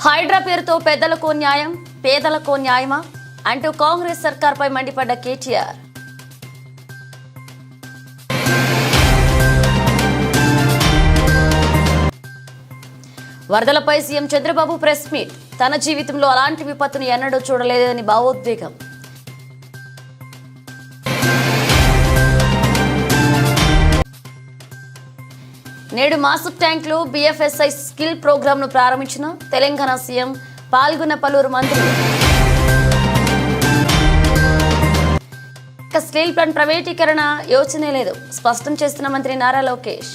హైడ్రా పేరుతో పెద్దలకు న్యాయం పేదలకు న్యాయమా అంటూ కాంగ్రెస్ సర్కార్పై మండిపడ్డ కేటీఆర్. వరదలపై సీఎం చంద్రబాబు ప్రెస్ మీట్. తన జీవితంలో అలాంటి విపత్తును ఎన్నడూ చూడలేదని భావోద్వేగం. నేడు మాసుక్ ట్యాంక్లో బీఎఫ్ఎస్ఐ స్కిల్ ప్రోగ్రాంను ప్రారంభించిన తెలంగాణ సీఎం. పాల్గొన్న పలువురు మంత్రులు. స్టీల్ ప్లాంట్ ప్రైవేటీకరణ యోచనే లేదు స్పష్టం చేస్తున్న మంత్రి నారా లోకేష్.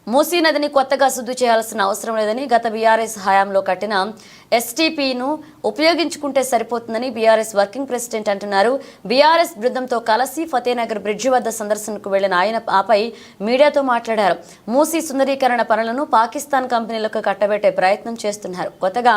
మూసీ నదిని కొత్తగా శుద్ధి చేయాల్సిన అవసరం లేదని గత బీఆర్ఎస్ హయాంలో కట్టిన ఎస్టీపీను ఉపయోగించుకుంటే సరిపోతుందని బీఆర్ఎస్ వర్కింగ్ ప్రెసిడెంట్ అంటున్నారు. బీఆర్ఎస్ బృందంతో కలిసి ఫతేనగర్ బ్రిడ్జి వద్ద సందర్శనకు వెళ్లిన ఆయన ఆపై మీడియాతో మాట్లాడారు. మూసీ సుందరీకరణ పనులను పాకిస్తాన్ కంపెనీలకు కట్టబెట్టే ప్రయత్నం చేస్తున్నారు. కొత్తగా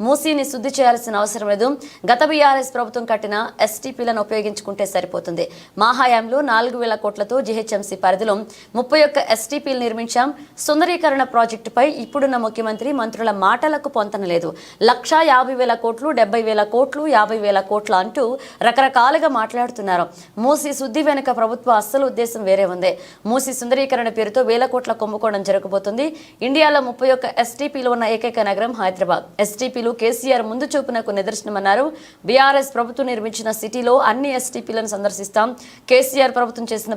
మూసీని శుద్ధి చేయాల్సిన అవసరం లేదు. గత బీఆర్ఎస్ ప్రభుత్వం కట్టిన ఎస్టీపీలను ఉపయోగించుకుంటే సరిపోతుంది. మా హయాంలో 4,000 కోట్లతో జీహెచ్ఎంసీ పరిధిలో 31 ఎస్టీపీలు నిర్మించాం. సుందరీకరణ ప్రాజెక్టుపై ఇప్పుడున్న ముఖ్యమంత్రి మంత్రుల మాటలకు పొంతనలేదు. 1,50,000 కోట్లు 70,000 కోట్లు 50,000 కోట్లు అంటూ రకరకాలుగా మాట్లాడుతున్నారు. మూసీ శుద్ధి వెనుక ప్రభుత్వ అస్సలు ఉద్దేశం వేరే ఉంది. మూసీ సుందరీకరణ పేరుతో 1,000 కోట్ల కుంభకోణం జరగబోతుంది. ఇండియాలో 31 ఎస్టీపీలు ఉన్న ఏకైక నగరం హైదరాబాద్. ఎస్టీపీలు కేసీఆర్ ముందు చూపునకు నిదర్శనమన్నారు. బీఆర్ఎస్ ప్రభుత్వం నిర్మించిన సిటీలో అన్ని ఎస్టీపీలను సందర్శిస్తాం. కేసీఆర్ ప్రభుత్వం చేసిన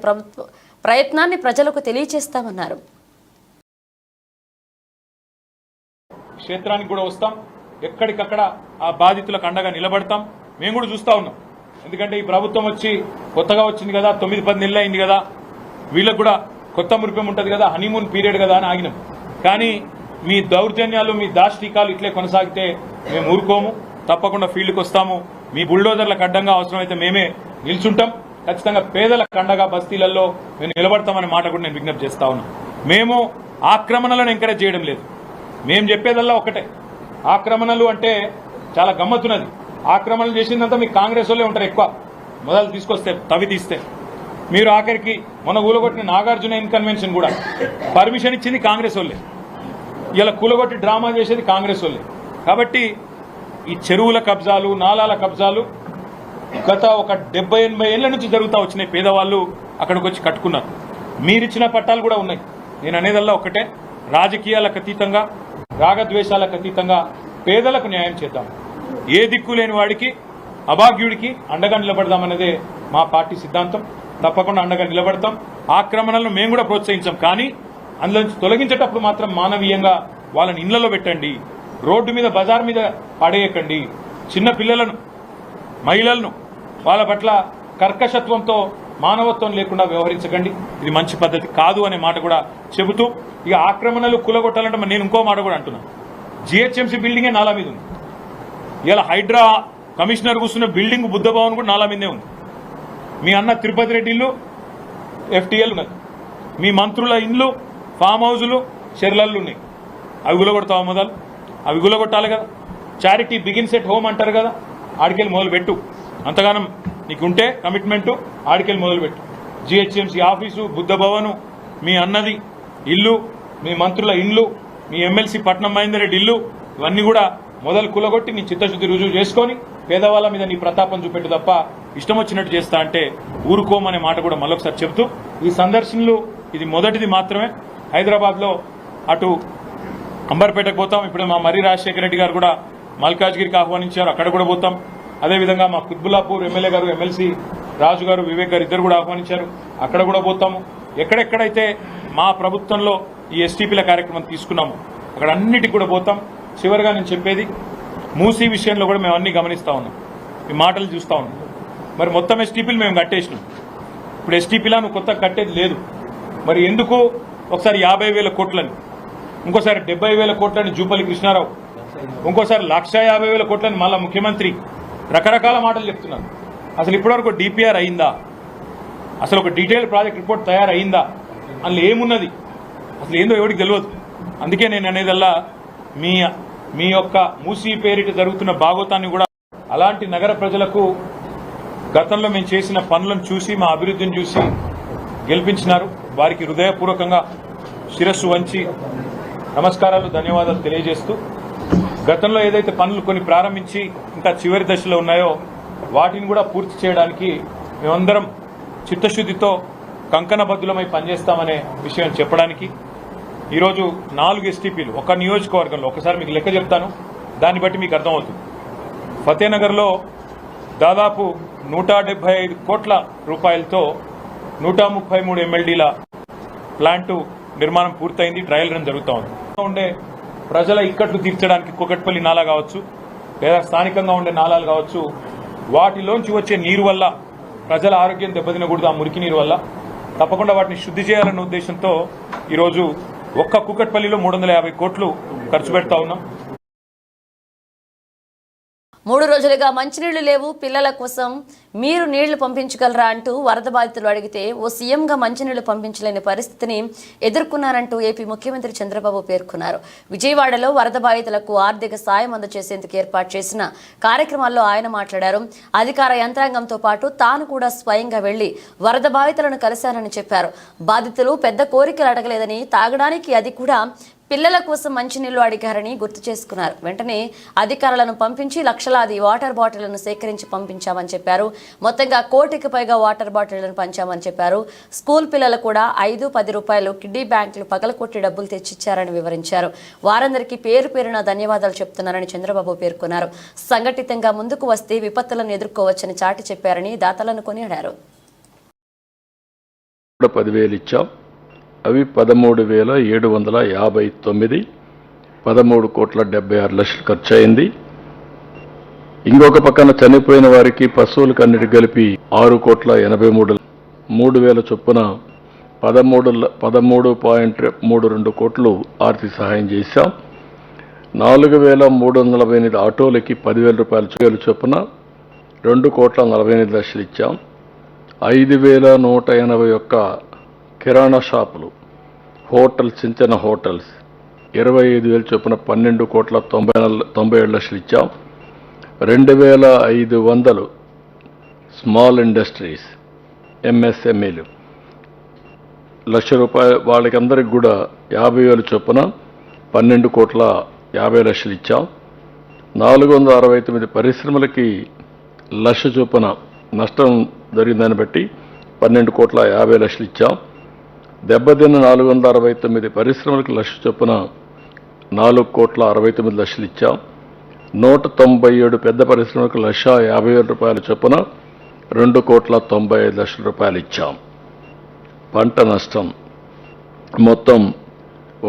ప్రయత్నాన్ని ప్రజలకు తెలియజేస్తామన్నారు. క్షేత్రానికి కూడా వస్తాం, ఎక్కడికక్కడ ఆ బాధితులకు అండగా నిలబడతాం. మేము కూడా చూస్తా ఉన్నాం. ఎందుకంటే ఈ ప్రభుత్వం వచ్చి కొత్తగా వచ్చింది కదా, 9-10 నెలలు అయింది కదా, వీళ్ళకు కూడా కొత్త మురిపం ఉంటుంది కదా, హనీమూన్ పీరియడ్ కదా అని ఆగినాం. కానీ మీ దౌర్జన్యాలు మీ దాష్టికాలు ఇట్లే కొనసాగితే మేము ఊరుకోము. తప్పకుండా ఫీల్డ్కి వస్తాము. మీ బుల్డోజర్లకు అడ్డంగా అవసరమైతే మేమే నిల్చుంటాం. ఖచ్చితంగా పేదలకు అండగా బస్తీలలో మేము నిలబడతామనే మాట కూడా నేను విజ్ఞప్తి చేస్తా ఉన్నాను. మేము ఆక్రమణలను ఎంకరేజ్ చేయడం లేదు. మేము చెప్పేదల్లా ఒకటే, ఆక్రమణలు అంటే చాలా గమ్మత్తున్నది. ఆక్రమణలు చేసిందంతా మీకు కాంగ్రెస్ వాళ్ళే ఉంటారు ఎక్కువ. మొదలు తీసుకొస్తే తవి తీస్తే మీరు ఆఖరికి మొన్న కూలగొట్టిన నాగార్జున ఇన్కన్వెన్షన్ కూడా పర్మిషన్ ఇచ్చింది కాంగ్రెస్ వాళ్ళే. ఇలా కూలగొట్టి డ్రామా చేసేది కాంగ్రెస్ వాళ్ళే. కాబట్టి ఈ చెరువుల కబ్జాలు నాలాల కబ్జాలు గత ఒక 70-80 ఏళ్ల నుంచి జరుగుతూ వచ్చినాయి. పేదవాళ్ళు అక్కడికి వచ్చి కట్టుకున్నారు. మీరిచ్చిన పట్టాలు కూడా ఉన్నాయి. నేను అనేదల్లా ఒకటే, రాజకీయాలకు అతీతంగా రాగద్వేషాలకు అతీతంగా పేదలకు న్యాయం చేద్దాం. ఏ దిక్కు లేని వాడికి అభాగ్యుడికి అండగా నిలబడదామన్నదే మా పార్టీ సిద్ధాంతం. తప్పకుండా అండగా నిలబడతాం. ఆక్రమణలను మేము కూడా ప్రోత్సహించాం. కానీ అందులో నుంచి తొలగించేటప్పుడు మాత్రం మానవీయంగా వాళ్ళని ఇళ్లలో పెట్టండి. రోడ్డు మీద బజార్ మీద పడేయకండి. చిన్న పిల్లలను మహిళలను వాళ్ళ పట్ల కర్కశత్వంతో మానవత్వం లేకుండా వ్యవహరించకండి. ఇది మంచి పద్ధతి కాదు అనే మాట కూడా చెబుతూ, ఇక ఆక్రమణలు కూలగొట్టాలంటే నేను ఇంకో మాట కూడా అంటున్నాను. జీహెచ్ఎంసీ బిల్డింగే నాలా మీద ఉంది. ఇలా హైడ్రా కమిషనర్ కూర్చున్న బిల్డింగ్ బుద్ధ భవన్ కూడా నాలా మీదే ఉంది. మీ అన్న తిరుపతి రెడ్డి ఇల్లు ఎఫ్టీఎల్ ఉన్నది. మీ మంత్రుల ఇండ్లు ఫామ్ హౌజులు షెర్లళ్ళు ఉన్నాయి. అవి గులగొడతావా? మొదలు అవి గులగొట్టాలి కదా. చారిటీ బిగిన్స్ ఎట్ హోమ్ అంటారు కదా, ఆడికెళ్ళి మొదలు పెట్టు. అంతగానం నీకుంటే కమిట్మెంటు ఆడికెళ్ళి మొదలుపెట్టు. జీహెచ్ఎంసీ ఆఫీసు, బుద్ధ భవను, మీ అన్నది ఇల్లు, మీ మంత్రుల ఇండ్లు, మీ ఎమ్మెల్సీ పట్నం మహేందర్ రెడ్డి ఇల్లు, ఇవన్నీ కూడా మొదలు కులగొట్టి నీ చిత్తశుద్ధి రుజువు చేసుకొని పేదవాళ్ళ మీద నీ ప్రతాపం చూపెట్టు తప్ప ఇష్టం వచ్చినట్టు చేస్తా అంటే ఊరుకోమనే మాట కూడా మళ్ళొకసారి చెబుతూ, ఈ సందర్శనలు ఇది మొదటిది మాత్రమే. హైదరాబాద్లో అటు అంబర్పేటకు పోతాం. ఇప్పుడు మా మర్రి రాజశేఖర రెడ్డి గారు కూడా మల్కాజ్గిరికి ఆహ్వానించారు, అక్కడ కూడా పోతాం. అదేవిధంగా మా కుత్బుల్లాపూర్ ఎమ్మెల్యే గారు, ఎమ్మెల్సీ రాజు గారు, వివేక్ గారు ఇద్దరు కూడా ఆహ్వానించారు, అక్కడ కూడా పోతాము. ఎక్కడెక్కడైతే మా ప్రభుత్వంలో ఈ ఎస్టీపీల కార్యక్రమం తీసుకున్నాము అక్కడ అన్నిటికి కూడా పోతాం. చివరిగా నేను చెప్పేది, మూసీ విషయంలో కూడా మేము అన్ని గమనిస్తా ఉన్నాం. ఈ మాటలు చూస్తా ఉన్నాం. మరి మొత్తం ఎస్టీపీలు మేము కట్టేసినాం. ఇప్పుడు ఎస్టీపీలా నువ్వు కొత్తగా కట్టేది లేదు. మరి ఎందుకు ఒకసారి 50,000 కోట్లని, ఇంకోసారి 70,000 కోట్లని జూపల్లి కృష్ణారావు, ఇంకోసారి 1,50,000 కోట్లని మళ్ళా ముఖ్యమంత్రి రకరకాల మాటలు చెప్తున్నారు. అసలు ఇప్పటివరకు డిపిఆర్ అయిందా? అసలు ఒక డీటెయిల్ ప్రాజెక్ట్ రిపోర్ట్ తయారైందా? అందులో ఏమున్నది? అసలు ఏందో ఎవరికి తెలియదు. అందుకే నేను అనేదల్లా మీ యొక్క మూసీ పేరిట జరుగుతున్న భాగోతాన్ని కూడా అలాంటి నగర ప్రజలకు గతంలో మేము చేసిన పనులను చూసి మా అభివృద్ధిని చూసి గెలిపించినారు. వారికి హృదయపూర్వకంగా శిరస్సు వంచి నమస్కారాలు, ధన్యవాదాలు తెలియజేస్తూ గతంలో ఏదైతే పనులు కొన్ని ప్రారంభించి ఇంకా చివరి దశలో ఉన్నాయో వాటిని కూడా పూర్తి చేయడానికి మేమందరం చిత్తశుద్ధితో కంకణబద్ధులమై పనిచేస్తామనే విషయం చెప్పడానికి ఈరోజు 4 STPలు ఒక నియోజకవర్గంలో, ఒకసారి మీకు లెక్క చెప్తాను, దాన్ని బట్టి మీకు అర్థమవుతుంది. ఫతేనగర్లో దాదాపు 175 కోట్ల రూపాయలతో 133 MLDల ప్లాంటు నిర్మాణం పూర్తయింది. ట్రయల్ రన్ జరుగుతూ ఉంది. ఉండే ప్రజల ఇక్కట్లు తీర్చడానికి కుకట్పల్లి నాలా కావచ్చు, లేదా స్థానికంగా ఉండే నాలాలు కావచ్చు, వాటిలోంచి వచ్చే నీరు వల్ల ప్రజల ఆరోగ్యం దెబ్బతినకూడదు. ఆ మురికి నీరు వల్ల తప్పకుండా వాటిని శుద్ధి చేయాలన్న ఉద్దేశంతో ఈరోజు ఒక్క కుకట్పల్లిలో 350 కోట్లు ఖర్చు పెడతా ఉన్నాం. 3 రోజులుగా మంచినీళ్లు లేవు, పిల్లల కోసం మీరు నీళ్లు పంపించగలరా అంటూ వరద బాధితులు అడిగితే ఓ సీఎంగా మంచినీళ్లు పంపించలేని పరిస్థితిని ఎదుర్కొన్నారంటూ ఏపీ ముఖ్యమంత్రి చంద్రబాబు పేర్కొన్నారు. విజయవాడలో వరద బాధితులకు ఆర్థిక సాయం అందజేసేందుకు ఏర్పాటు చేసిన కార్యక్రమాల్లో ఆయన మాట్లాడారు. అధికార యంత్రాంగంతో పాటు తాను కూడా స్వయంగా వెళ్లి వరద బాధితులను కలిశానని చెప్పారు. బాధితులు పెద్ద కోరికలు అడగలేదని, తాగడానికి అది కూడా పిల్లల కోసం మంచినీళ్లు అడిగారని గుర్తు చేసుకున్నారు. వెంటనే అధికారులను పంపించి లక్షలాది వాటర్ బాటిళ్లను సేకరించి పంపించామని చెప్పారు. మొత్తంగా 1 కోటికి పైగా వాటర్ బాటిళ్లను పంచామని చెప్పారు. స్కూల్ పిల్లలు కూడా 5-10 రూపాయలు కిడ్నీ బ్యాంకులు పగలకొట్టి డబ్బులు తెచ్చిచ్చారని వివరించారు. వారందరికీ పేరు పేరున ధన్యవాదాలు చెప్తున్నారని చంద్రబాబు పేర్కొన్నారు. సంఘటితంగా ముందుకు వస్తే విపత్తులను ఎదుర్కోవచ్చని చాటి చెప్పారని దాతలను కొనియాడారు. 10,000 ఇచ్చాం. అవి 13,759, 13,76,00,000 ఖర్చు అయింది. ఇంకొక పక్కన చనిపోయిన వారికి పశువులకు అన్నిటి కలిపి 6,83,00,000, 3,000 చొప్పున 13.32 కోట్లు ఆర్థిక సహాయం చేశాం. 4,348 ఆటోలకి 10,000 రూపాయల చొప్పున 2,48,00,000 ఇచ్చాం. 5,181 కిరాణా షాపులు, హోటల్స్, చిన్న హోటల్స్ 25,000 చొప్పున 12,97,00,000 ఇచ్చాం. 2,500 స్మాల్ ఇండస్ట్రీస్, MSMEలు ₹1,00,000 వాళ్ళకి అందరికి కూడా 50,000 చొప్పున 12,50,00,000 ఇచ్చాం. 469 పరిశ్రమలకి 1,00,000 చొప్పున నష్టం జరిగిందని బట్టి 12,50,00,000 ఇచ్చాం. దెబ్బతిన్న 469 పరిశ్రమలకు 1,00,000 చొప్పున 4,69,00,000 ఇచ్చాం. 197 పెద్ద పరిశ్రమలకు ₹1,50,000 చొప్పున 2,95,00,000 ఇచ్చాం. పంట నష్టం మొత్తం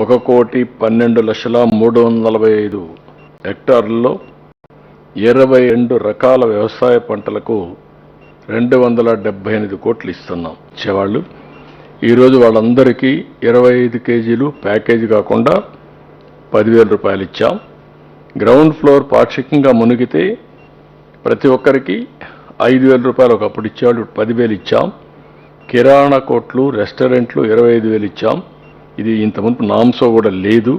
1,12,345,000 హెక్టార్లలో 22 రకాల వ్యవసాయ పంటలకు 278 కోట్లు ఇస్తున్నాం. ఇచ్చేవాళ్ళు ఈరోజు వాళ్ళందరికీ 25 కేజీలు ప్యాకేజీ కాకుండా 10,000 రూపాయలు ఇచ్చాం. గ్రౌండ్ ఫ్లోర్ పాక్షికంగా మునిగితే ప్రతి ఒక్కరికి 5,000 రూపాయలు ఒకప్పుడు ఇచ్చేవాళ్ళు, 10,000 ఇచ్చాం. కిరాణా కొట్లు, రెస్టారెంట్లు 25,000 ఇచ్చాం. ఇది ఇంతకుముందు నామ్సో కూడా లేదు.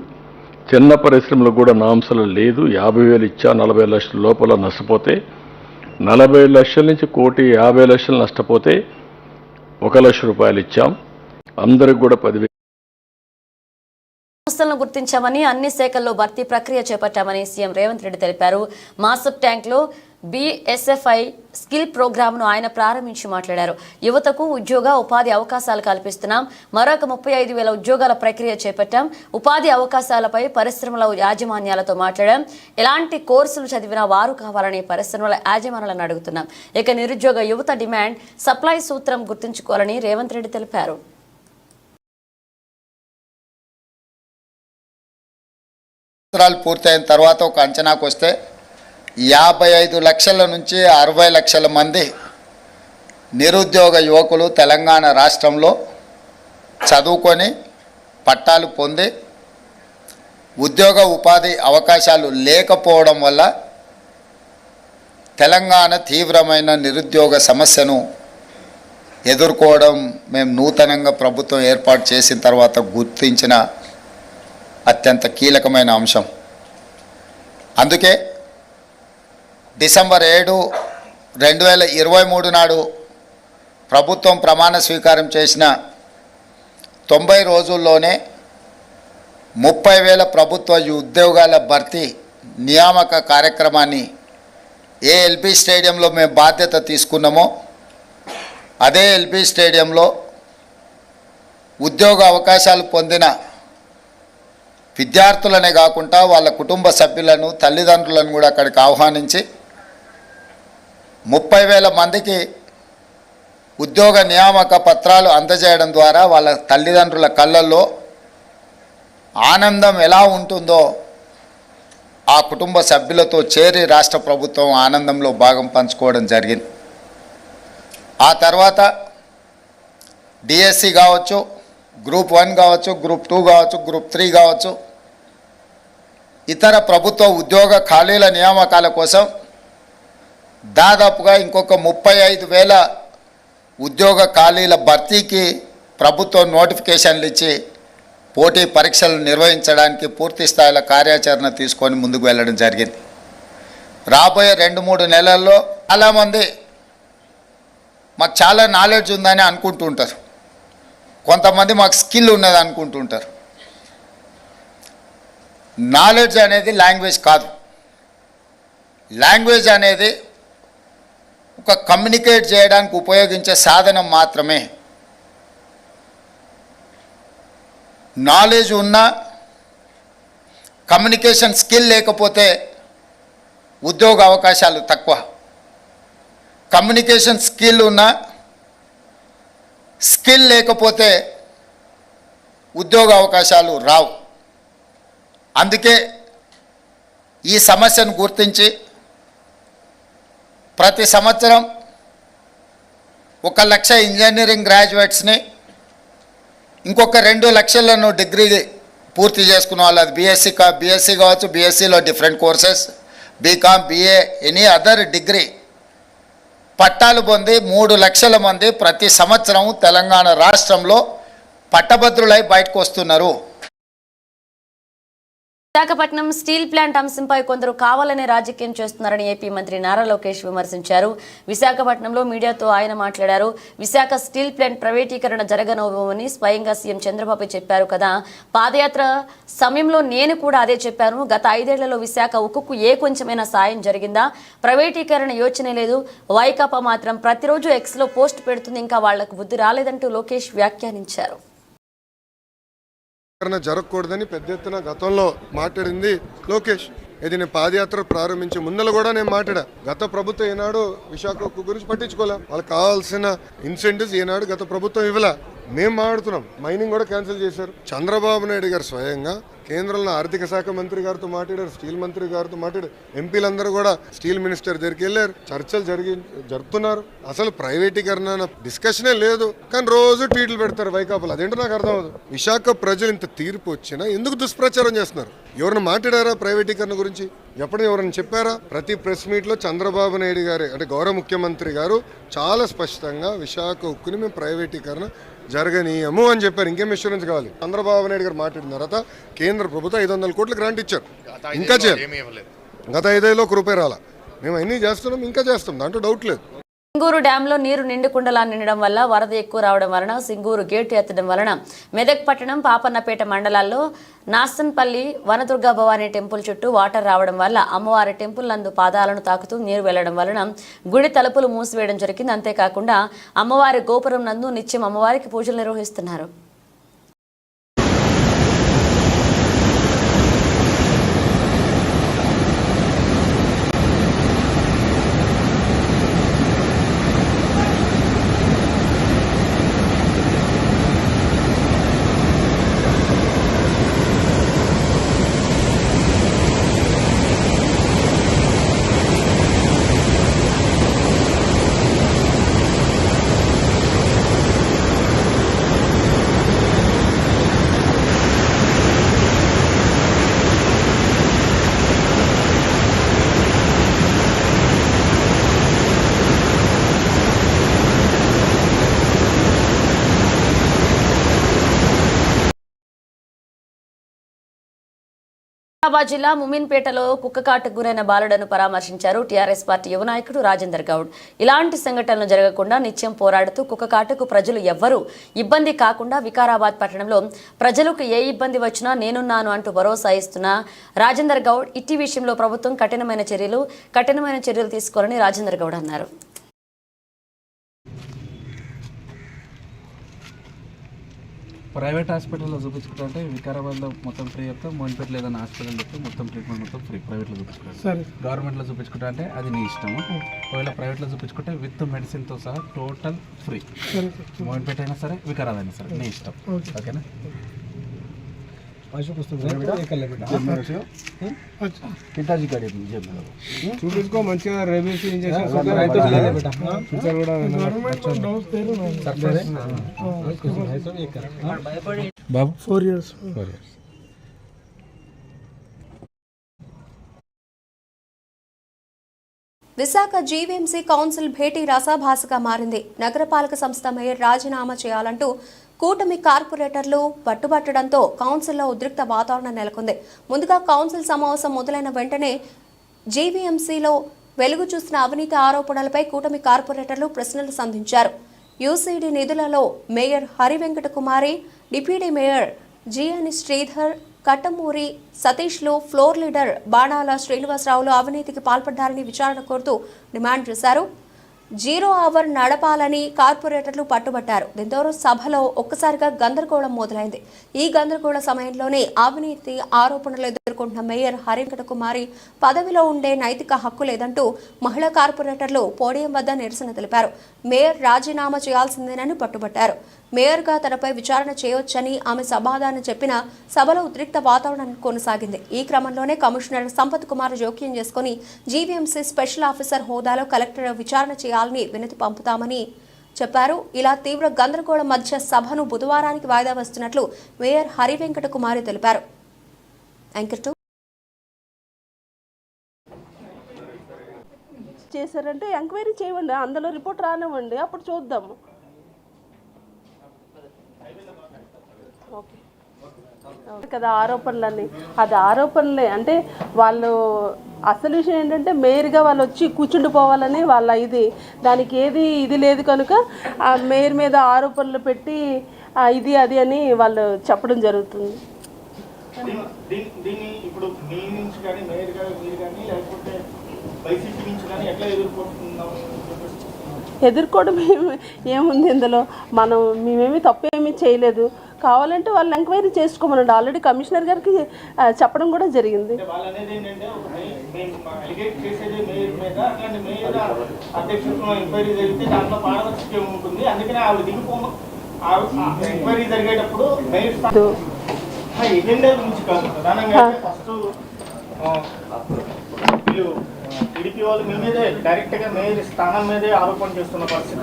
చిన్న పరిశ్రమలకు కూడా నామ్సలో లేదు. 50,000 ఇచ్చా. 40 లక్షల లోపల నష్టపోతే, 40 లక్షల నుంచి 1,50,00,000 నష్టపోతే 1,00,000 రూపాయలు ఇచ్చాం. అందరికి కూడా 10,000. సంస్థలను గుర్తించామని, అన్ని శాఖల్లో భర్తీ ప్రక్రియ చేపట్టామని సీఎం రేవంత్ రెడ్డి తెలిపారు. మాసప్ ట్యాంక్లో BSFI స్కిల్ ప్రోగ్రామ్ను ఆయన ప్రారంభించి మాట్లాడారు. యువతకు ఉద్యోగ ఉపాధి అవకాశాలు కల్పిస్తున్నాం. మరొక 35,000 ఉద్యోగాల ప్రక్రియ చేపట్టాం. ఉపాధి అవకాశాలపై పరిశ్రమల యాజమాన్యాలతో మాట్లాడాం. ఎలాంటి కోర్సులు చదివినా వారు కావాలని పరిశ్రమల యాజమాన్యాలను అడుగుతున్నాం. ఇక నిరుద్యోగ యువత డిమాండ్ సప్లై సూత్రం గుర్తుంచుకోవాలని రేవంత్ రెడ్డి తెలిపారు. పూర్తయిన తర్వాత ఒక అంచనాకు వస్తే 55 లక్షల నుంచి 60 లక్షల మంది నిరుద్యోగ యువకులు తెలంగాణ రాష్ట్రంలో చదువుకొని పట్టాలు పొంది ఉద్యోగ ఉపాధి అవకాశాలు లేకపోవడం వల్ల తెలంగాణ తీవ్రమైన నిరుద్యోగ సమస్యను ఎదుర్కోవడం మేము నూతనంగా ప్రభుత్వం ఏర్పాటు చేసిన తర్వాత గుర్తించిన అత్యంత కీలకమైన అంశం. అందుకే డిసెంబర్ 7, 2023 నాడు ప్రభుత్వం ప్రమాణ స్వీకారం చేసిన 90 రోజుల్లోనే 30,000 ప్రభుత్వ ఉద్యోగాల భర్తీ నియామక కార్యక్రమాన్ని ఏ ఎల్బీ స్టేడియంలో మేము బాధ్యత తీసుకున్నామో అదే ఎల్బీ స్టేడియంలో ఉద్యోగ అవకాశాలు పొందిన విద్యార్థులనే కాకుండా వాళ్ళ కుటుంబ సభ్యులను తల్లిదండ్రులను కూడా అక్కడికి ఆహ్వానించి 30,000 మందికి ఉద్యోగ నియామక పత్రాలు అందజేయడం ద్వారా వాళ్ళ తల్లిదండ్రుల కళ్ళల్లో ఆనందం ఎలా ఉంటుందో ఆ కుటుంబ సభ్యులతో చేరి రాష్ట్ర ప్రభుత్వం ఆనందంలో భాగం పంచుకోవడం జరిగింది. ఆ తర్వాత డిఎస్సి కావచ్చు, గ్రూప్ 1 కావచ్చు, గ్రూప్ 2 కావచ్చు, గ్రూప్ 3 కావచ్చు, ఇతర ప్రభుత్వ ఉద్యోగ ఖాళీల నియామకాల కోసం దాదాపుగా ఇంకొక 35,000 ఉద్యోగ ఖాళీల భర్తీకి ప్రభుత్వం నోటిఫికేషన్లు ఇచ్చి పోటీ పరీక్షలు నిర్వహించడానికి పూర్తి స్థాయిలో కార్యాచరణ తీసుకొని ముందుకు వెళ్ళడం జరిగింది. రాబోయే 2-3 నెలల్లో చాలామంది మాకు చాలా నాలెడ్జ్ ఉందని అనుకుంటుంటారు, కొంతమంది మాకు స్కిల్ ఉన్నది అనుకుంటుంటారు. నాలెడ్జ్ అనేది లాంగ్వేజ్ కాదు. లాంగ్వేజ్ అనేది ఒక కమ్యూనికేట్ చేయడానికి ఉపయోగించే సాధనం మాత్రమే. నాలెడ్జ్ ఉన్నా కమ్యూనికేషన్ స్కిల్ లేకపోతే ఉద్యోగ అవకాశాలు తక్కువ. కమ్యూనికేషన్ స్కిల్ ఉన్నా స్కిల్ లేకపోతే ఉద్యోగ అవకాశాలు రావు. అందుకే ఈ సమస్యను గుర్తించి ప్రతి సంవత్సరం 1,00,000 ఇంజనీరింగ్ గ్రాడ్యుయేట్స్ని, ఇంకొక 2 లక్షలను డిగ్రీ పూర్తి చేసుకున్న వాళ్ళు, అది బీఎస్సీ కావచ్చు, బీఎస్సీలో different courses, BCom, BA, any other degree పట్టాలు పొంది 3 లక్షల మంది ప్రతి సంవత్సరం తెలంగాణ రాష్ట్రంలో పట్టభద్రులై బయటకు వస్తున్నారు. విశాఖపట్నం స్టీల్ ప్లాంట్ అంశంపై కొందరు కావాలనే రాజకీయం చేస్తున్నారని ఏపీ మంత్రి నారా లోకేష్ విమర్శించారు. విశాఖపట్నంలో మీడియాతో ఆయన మాట్లాడారు. విశాఖ స్టీల్ ప్లాంట్ ప్రైవేటీకరణ జరగనివ్వమని స్వయంగా సీఎం చంద్రబాబు చెప్పారు కదా. పాదయాత్ర సమయంలో నేను కూడా అదే చెప్పాను. గత 5 ఏళ్లలో విశాఖ ఉక్కుకు ఏ కొంచెమైనా సాయం జరిగిందా? ప్రైవేటీకరణ యోచనే లేదు. వైకాపా మాత్రం ప్రతిరోజు ఎక్స్లో పోస్ట్ పెడుతుంది. ఇంకా వాళ్లకు బుద్ధి రాలేదంటూ లోకేష్ వ్యాఖ్యానించారు. జరగకూడదని పెద్ద ఎత్తున గతంలో మాట్లాడింది లోకేష్. ఇది నేను పాదయాత్ర ప్రారంభించే ముందర కూడా నేను మాట్లాడా. గత ప్రభుత్వం ఈనాడు విశాఖ ఉక్కు గురించి పట్టించుకోలే. వాళ్ళకి కావాల్సిన ఇన్సెంటివ్స్ ఈనాడు గత ప్రభుత్వం ఇవ్వలే. మేము మాట్లాడుతున్నాం. మైనింగ్ కూడా క్యాన్సిల్ చేశారు. చంద్రబాబు నాయుడు గారు స్వయంగా కేంద్రంలో ఆర్థిక శాఖ మంత్రి గారితో మాట్లాడారు, స్టీల్ మంత్రి గారితో మాట్లాడారు. ఎంపీలందరూ కూడా స్టీల్ మినిస్టర్ దగ్గరికి వెళ్ళారు, చర్చలు జరుపుతున్నారు. అసలు ప్రైవేటీకరణ డిస్కషనే లేదు, కానీ రోజు ట్వీట్లు పెడతారు వైకాపాలు. అదేంటో నాకు అర్థం అవ్వదు. విశాఖ ప్రజలు ఇంత తీర్పు వచ్చినా ఎందుకు దుష్ప్రచారం చేస్తున్నారు? ఎవరైనా మాట్లాడారా ప్రైవేటీకరణ గురించి? ఎప్పుడు ఎవరైనా చెప్పారా? ప్రతి ప్రెస్ మీట్లో చంద్రబాబు నాయుడు గారు అంటే గౌరవ ముఖ్యమంత్రి గారు చాలా స్పష్టంగా విశాఖ ఉక్కుని మేము ప్రైవేటీకరణ జరగనీయము అని చెప్పారు. ఇంకేం ఇన్సూరెన్స్ కావాలి? చంద్రబాబు నాయుడు గారు మాట్లాడిన తర్వాత కేంద్ర ప్రభుత్వం 500 కోట్ల గ్రాంట్ ఇచ్చారు. ఇంకా చేయాలి. గత 5 ఏళ్ళలో ₹1 రాలా. మేము అన్నీ చేస్తున్నాం, ఇంకా చేస్తాం, దాంట్లో డౌట్ లేదు. సింగూరు డ్యాంలో నీరు నిండుకుండలా నిండడం వల్ల వరద ఎక్కువ రావడం వలన సింగూరు గేటు ఎత్తడం వలన మెదక్ పట్టణం పాపన్నపేట మండలాల్లో నాసన్పల్లి వనదుర్గా భవానీ టెంపుల్ చుట్టూ వాటర్ రావడం వల్ల అమ్మవారి టెంపుల్ నందు పాదాలను తాకుతూ నీరు వెళ్లడం వలన గుడి తలుపులు మూసివేయడం జరిగింది. అంతేకాకుండా అమ్మవారి గోపురం నందు నిత్యం అమ్మవారికి పూజలు నిర్వహిస్తున్నారు. హైదరాబాద్ జిల్లా ముమిన్పేటలో కుక్కకాటుకు గురైన బాలుడను పరామర్శించారు టీఆర్ఎస్ పార్టీ యువ నాయకుడు రాజేందర్ గౌడ్. ఇలాంటి సంఘటనలు జరగకుండా నిత్యం పోరాడుతూ కుక్కకాటుకు ప్రజలు ఎవ్వరూ ఇబ్బంది కాకుండా వికారాబాద్ పట్టణంలో ప్రజలకు ఏ ఇబ్బంది వచ్చినా నేనున్నాను అంటూ భరోసా ఇస్తున్న రాజేందర్ గౌడ్ ఇట్టి విషయంలో ప్రభుత్వం కఠినమైన చర్యలు తీసుకోవాలని రాజేందర్ గౌడ్ అన్నారు. ప్రైవేట్ హాస్పిటల్లో చూపించుకుంటే వికారాబాద్లో మొత్తం ఫ్రీ చెప్తాం, మోయిన్పేటలో ఏదైనా హాస్పిటల్ చెప్తే మొత్తం ట్రీట్మెంట్ మొత్తం ఫ్రీ. ప్రైవేట్లో చూపించుకుంటాం సరే, గవర్నమెంట్లో చూపించుకుంటా అంటే అది నీ ఇష్టము. ఒకవేళ ప్రైవేట్లో చూపించుకుంటే విత్ మెడిసిన్తో సహా టోటల్ ఫ్రీ. మోయిన్పేట అయినా సరే, వికారాబాద్ అయినా సరే నీ ఇష్టం. ఓకేనా? చూపించుకో మంచిగా రేబీస్ ఇంజెక్షన్ బాబు 4 years. విశాఖ జీవీఎంసీ కౌన్సిల్ భేటీ రసాభాసగా మారింది. నగరపాలక సంస్థ మేయర్ రాజీనామా చేయాలంటూ కూటమి కార్పొరేటర్లు పట్టుబట్టడంతో కౌన్సిల్లో ఉద్రిక్త వాతావరణం నెలకొంది. ముందుగా కౌన్సిల్ సమావేశం మొదలైన వెంటనే జీవీఎంసీలో వెలుగు చూసిన అవినీతి ఆరోపణలపై కూటమి కార్పొరేటర్లు ప్రశ్నలు సంధించారు. యూసీడీ నిధులలో mayor Harivenkata Kumari, deputy mayor GN Sridhar, Kattamuri సతీష్లు, ఫ్లోర్ లీడర్ బాణాల శ్రీనివాసరావులు అవినీతికి పాల్పడ్డారని విచారణ కోరుతూ డిమాండ్ చేశారు. 0 అవర్ నడపాలని కార్పొరేటర్లు పట్టుబట్టారు. దీంతో సభలో ఒక్కసారిగా గందరగోళం మొదలైంది. ఈ గందరగోళ సమయంలోనే అవినీతి ఆరోపణలు ఎదుర్కొంటున్న మేయర్ హరివెంకట కుమారి పదవిలో ఉండే నైతిక హక్కు లేదంటూ మహిళా కార్పొరేటర్లు పోడియం వద్ద నిరసన తెలిపారు. మేయర్ రాజీనామా చేయాల్సిందేనని పట్టుబట్టారు. మేయర్గా తనపై విచారణ చేయవచ్చని ఆమె సమాధానం చెప్పిన సభలో ఉద్రిక్త వాతావరణం కొనసాగింది. ఈ క్రమంలోనే కమిషనర్ సంపత్ కుమార్ జోక్యం చేసుకుని జీవీఎంసీ స్పెషల్ ఆఫీసర్ హోదాలో కలెక్టర్ విచారణ చేయాలని వినతి పంపుతామని చెప్పారు. ఇలా తీవ్ర గందరగోళం మధ్య సభను బుధవారానికి వాయిదా వేస్తున్నట్లు మేయర్ హరివెంకట కుమారి తెలిపారు. చేశారంటే ఎంక్వైరీ చేయండి, అందులో రిపోర్ట్ రానివ్వండి, అప్పుడు చూద్దాము. కదా ఆరోపణలన్నీ, అది ఆరోపణలే. అంటే వాళ్ళు అసలు విషయం ఏంటంటే మేయర్గా వాళ్ళు వచ్చి కూర్చుండిపోవాలని వాళ్ళ దానికి ఇది లేదు కనుక ఆ మేయర్ మీద ఆరోపణలు పెట్టి ఇది అది అని వాళ్ళు చెప్పడం జరుగుతుంది. ఎదుర్కోవడం ఏముంది ఇందులో, మేమేమి తప్పేమీ చేయలేదు. కావాలంటే వాళ్ళు ఎంక్వైరీ చేసుకోమనండి. ఆల్రెడీ కమిషనర్ గారికి చెప్పడం కూడా జరిగింది. టీడీపీ వాళ్ళు మీ మీదే డైరెక్ట్ గా మేయర్ స్థానం మీదే ఆరోపణ చేస్తున్న పరిస్థితి.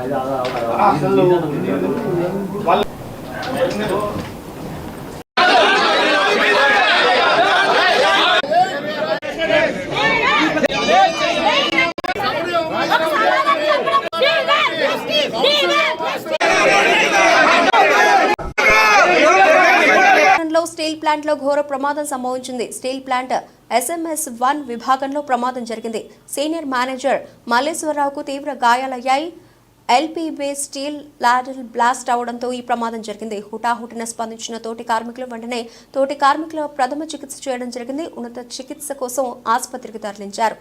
అసలు స్టీల్ ప్లాంట్ లో ఘోర ప్రమాదం సంభవించింది. స్టీల్ ప్లాంట్ SMS1 విభాగంలో ప్రమాదం జరిగింది. సీనియర్ మేనేజర్ మల్లేశ్వరరావుకు తీవ్ర గాయాలయ్యాయి. LPB స్టీల్ లాడల్ బ్లాస్ట్ అవడంతో ఈ ప్రమాదం జరిగింది. హుటాహుటిన స్పందించిన తోటి కార్మికులు వెంటనే తోటి కార్మికుల ప్రథమ చికిత్స చేయడం జరిగింది. ఉన్నత చికిత్స కోసం ఆసుపత్రికి తరలించారు.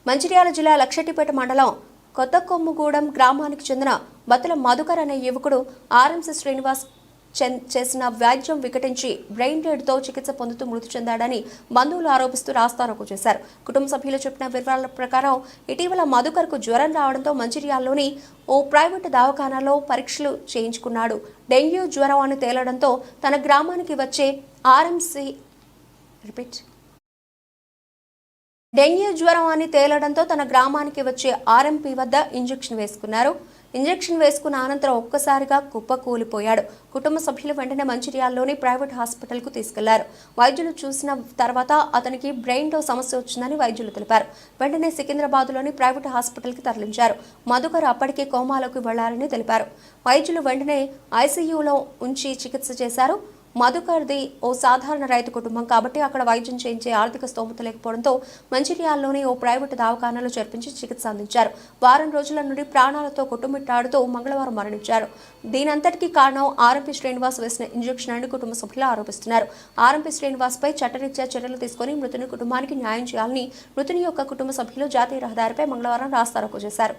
మంచిర్యాల జిల్లా లక్షటిపేట మండలం కొత్త కొమ్ముగూడెం గ్రామానికి చెందిన బతుల మధుకర్ అనే యువకుడు RMC శ్రీనివాస్ చేసిన వైద్యం వికటించి బ్రెయిన్ డెడ్తో చికిత్స పొందుతూ మృతి చెందాడని బంధువులు ఆరోపిస్తూ రాస్తారోకో చేశారు. కుటుంబ సభ్యులు చెప్పిన వివరాల ప్రకారం ఇటీవల మధుకర్కు జ్వరం రావడంతో మంచిర్యాలలోని ఓ ప్రైవేటు దవాఖానాలో పరీక్షలు చేయించుకున్నాడు. డెంగ్యూ జ్వరం అని తేలడంతో తన గ్రామానికి వచ్చే ఆర్ఎంపీ వద్ద ఇంజెక్షన్ వేసుకున్నారు. ఇంజెక్షన్ వేసుకున్న అనంతరం ఒక్కసారిగా కుప్పకూలిపోయాడు. కుటుంబ సభ్యులు వెంటనే మంచిర్యాలలోని ప్రైవేట్ హాస్పిటల్కు తీసుకెళ్లారు. వైద్యులు చూసిన తర్వాత అతనికి బ్రెయిన్లో సమస్య వచ్చిందని వైద్యులు తెలిపారు. వెంటనే సికింద్రాబాద్లోని ప్రైవేట్ హాస్పిటల్కి తరలించారు. మధుకర్ అప్పటికే కోమాలోకి వెళ్లారని తెలిపారు. వైద్యులు వెంటనే ఐసీయూలో ఉంచి చికిత్స చేశారు. మధుకర్ది ఓ సాధారణ రైతు కుటుంబం కాబట్టి అక్కడ వైద్యం చేయించే ఆర్థిక స్తోమత లేకపోవడంతో మంచిర్యాలలోని ఓ ప్రైవేటు దవాఖానాలో చేర్పించి చికిత్స అందించారు. వారం రోజుల నుండి ప్రాణాలతో కొట్టుమిట్టాడుతూ మంగళవారం మరణించారు. దీనంతటికీ కారణం ఆర్ఎంపీ శ్రీనివాస్ వేసిన ఇంజెక్షన్ అని కుటుంబ సభ్యులు ఆరోపిస్తున్నారు. ఆర్ఎంపీ శ్రీనివాస్ పై చట్టరీత్యా చర్యలు తీసుకుని మృతుని కుటుంబానికి న్యాయం చేయాలని మృతుని యొక్క కుటుంబ సభ్యులు జాతీయ రహదారిపై మంగళవారం రాస్తారోకో చేశారు.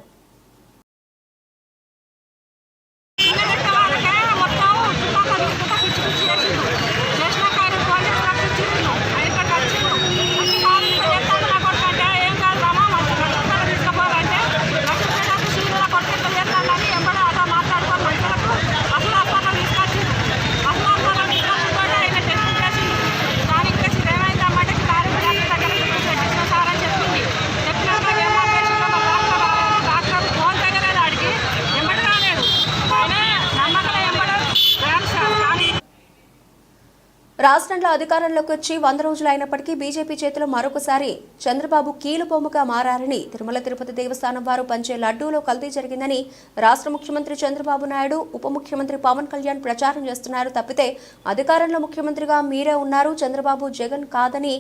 రాష్ట్రంలో అధికారంలోకి వచ్చి 100 రోజులు అయినప్పటికీ బీజేపీ చేతిలో మరొకసారి చంద్రబాబు కీలుబొమ్మగా మారారని తిరుమల తిరుపతి దేవస్థానం వారు పంచే లడ్డూలో కల్తీ జరిగిందని రాష్ట్ర ముఖ్యమంత్రి చంద్రబాబు నాయుడు, ఉప ముఖ్యమంత్రి పవన్ కళ్యాణ్ ప్రచారం చేస్తున్నారు. తప్పితే అధికారంలో ముఖ్యమంత్రిగా మీరే ఉన్నారు, చంద్రబాబు జగన్ కాదని,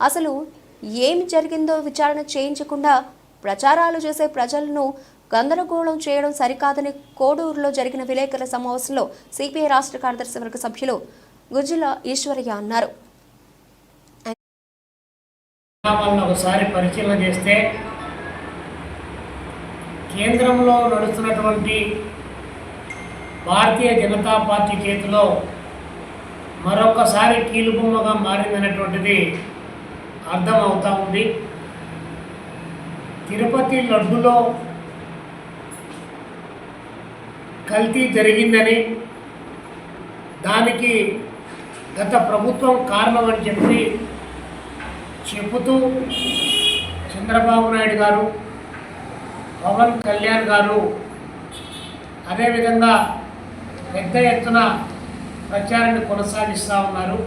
అసలు ఏమి జరిగిందో విచారణ చేయించకుండా ప్రచారాలు చేసే ప్రజలను గందరగోళం చేయడం సరికాదని కోడూరులో జరిగిన విలేకరుల సమావేశంలో సిపిఐ రాష్ట్ర కార్యదర్శి వర్గ సభ్యులు గుజ్జుల ఈశ్వరయ్య అన్నారు. ఒకసారి పరిశీలన చేస్తే కేంద్రంలో నడుస్తున్నటువంటి భారతీయ జనతా పార్టీ చేతిలో మరొకసారి కీలుబొమ్మగా మారిందనేటువంటిది అర్థమవుతా ఉంది. తిరుపతి లడ్డులో కల్తీ జరిగిందని, దానికి గత ప్రభుత్వం కారణం అని చెబుతూ చంద్రబాబు నాయుడు గారు, పవన్ కళ్యాణ్ గారు అదేవిధంగా పెద్ద ఎత్తున ప్రచారాన్ని కొనసాగిస్తూ ఉన్నారు.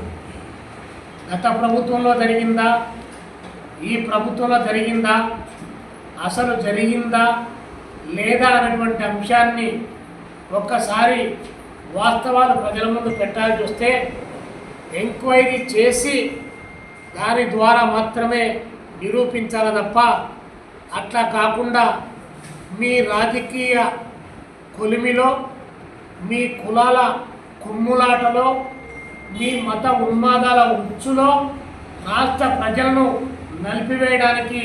గత ప్రభుత్వంలో జరిగిందా, ఈ ప్రభుత్వంలో జరిగిందా, అసలు జరిగిందా లేదా అనేటువంటి అంశాన్ని ఒక్కసారి వాస్తవాలు ప్రజల ముందు పెట్టాల్సి వస్తే ఎంక్వైరీ చేసి దాని ద్వారా మాత్రమే నిరూపించాలి తప్ప అట్లా కాకుండా మీ రాజకీయ కొలిమిలో, మీ కులాల కుమ్ములాటలో, మీ మత ఉన్మాదాల ఉచ్చులో రాష్ట్ర ప్రజలను నలిపివేయడానికి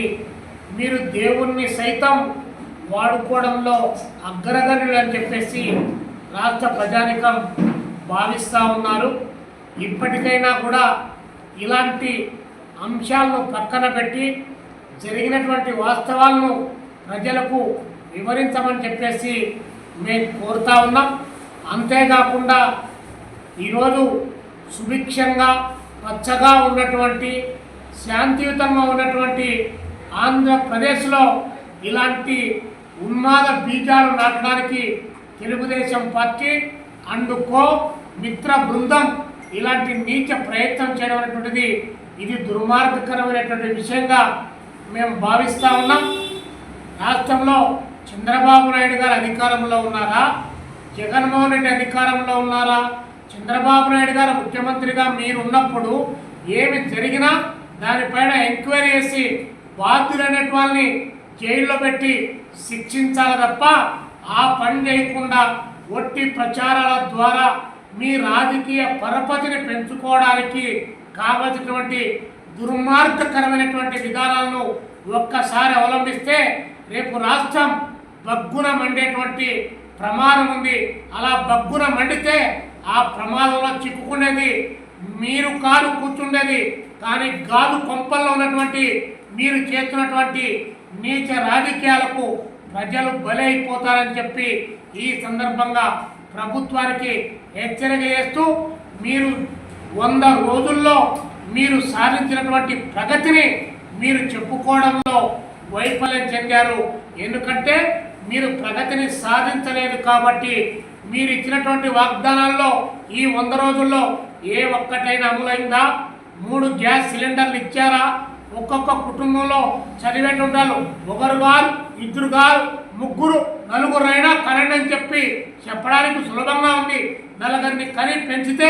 మీరు దేవుణ్ణి సైతం వాడుకోవడంలో అగ్రగణ్యులు అని చెప్పేసి రాష్ట్ర ప్రజానికం భావిస్తూ ఉన్నారు. ఇప్పటికైనా కూడా ఇలాంటి అంశాలను పక్కన పెట్టి జరిగినటువంటి వాస్తవాలను ప్రజలకు వివరించమని చెప్పేసి మేము కోరుతా ఉన్నాం. అంతేకాకుండా ఈరోజు సుభిక్షంగా పచ్చగా ఉన్నటువంటి, శాంతియుతంగా ఉన్నటువంటి ఆంధ్రప్రదేశ్లో ఇలాంటి ఉన్మాద బీజాలు నాటడానికి తెలుగుదేశం పార్టీ అండ్ కో మిత్ర బృందం ఇలాంటి నీచ ప్రయత్నం చేయడం అనేటువంటిది ఇది దుర్మార్గకరమైనటువంటి విషయంగా మేము భావిస్తూ ఉన్నాం. రాష్ట్రంలో చంద్రబాబు నాయుడు గారు అధికారంలో ఉన్నారా, జగన్మోహన్ రెడ్డి అధికారంలో ఉన్నారా? చంద్రబాబు నాయుడు గారు ముఖ్యమంత్రిగా మీరు ఉన్నప్పుడు ఏమి జరిగినా దానిపైన ఎంక్వైరీ చేసి బాధ్యులైన వాళ్ళని జైల్లో పెట్టి శిక్షించాలి తప్ప ఆ పని చేయకుండా ఒట్టి ప్రచారాల ద్వారా మీ రాజకీయ పరపతిని పెంచుకోవడానికి కావలసినటువంటి దుర్మార్గకరమైనటువంటి విధానాలను ఒక్కసారి అవలంబిస్తే రేపు రాష్ట్రం బగ్గున మండేటువంటి ప్రమాదం ఉంది. అలా బగ్గున మండితే ఆ ప్రమాదంలో చిక్కుకునేది మీరు కాదు కూర్చుండేది, కానీ గాదు కొంపల్లో ఉన్నటువంటి మీరు చేస్తున్నటువంటి నీచ రాజకీయాలకు ప్రజలు బలైపోతారని చెప్పి ఈ సందర్భంగా ప్రభుత్వానికి హెచ్చరిక చేస్తూ మీరు 100 రోజుల్లో మీరు సాధించినటువంటి ప్రగతిని మీరు చెప్పుకోవడంలో వైఫల్యం చెందారు. ఎందుకంటే మీరు ప్రగతిని సాధించలేదు కాబట్టి మీరు ఇచ్చినటువంటి వాగ్దానాల్లో ఈ 100 రోజుల్లో ఏ ఒక్కటైనా అమలైందా? 3 గ్యాస్ సిలిండర్లు ఇచ్చారా? ఒక్కొక్క కుటుంబంలో చదివేటుంటారు, 1 కాదు 2 కాదు 3 4 అయినా కరెంట్ అని చెప్పి చెప్పడానికి సులభంగా ఉంది. 4 కని పెంచితే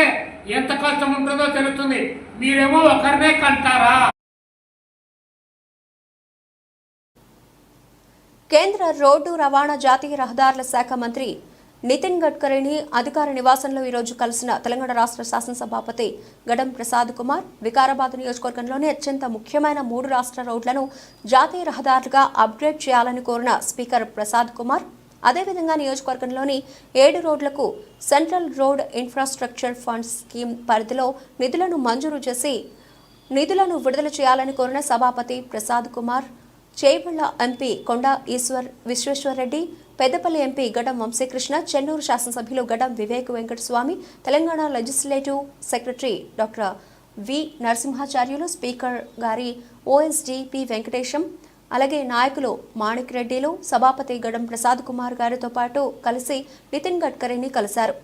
ఎంత కష్టం ఉంటుందో తెలుస్తుంది. మీరేమో ఒకరినే కంటారా? కేంద్ర రోడ్డు రవాణా జాతీయ రహదారుల శాఖ మంత్రి నితిన్ గడ్కరీని అధికార నివాసంలో ఈరోజు కలిసిన తెలంగాణ రాష్ట్ర శాసనసభాపతి గడం ప్రసాద్ కుమార్ వికారాబాద్ నియోజకవర్గంలోని అత్యంత ముఖ్యమైన 3 రాష్ట్ర రోడ్లను జాతీయ రహదారులుగా అప్గ్రేడ్ చేయాలని కోరిన స్పీకర్ ప్రసాద్ కుమార్ అదేవిధంగా నియోజకవర్గంలోని 7 రోడ్లకు central road infrastructure fund scheme పరిధిలో నిధులను మంజూరు చేసి నిధులను విడుదల చేయాలని కోరిన సభాపతి ప్రసాద్ కుమార్ చేవెళ్ల ఎంపీ కొండా విశ్వేశ్వరరెడ్డి, పెద్దపల్లి ఎంపీ గడం వంశీకృష్ణ, చెన్నూరు శాసనసభ్యులు Gaddam Vivek Venkataswamy, Telangana legislative secretary doctor V Narasimhacharyulu, speaker గారి ఓఎస్డీ పి వెంకటేశం, అలాగే నాయకులు మాణిక్ రెడ్డిలు సభాపతి గడం ప్రసాద్ కుమార్ గారితో పాటు కలిసి నితిన్ గడ్కరీని కలిశారు.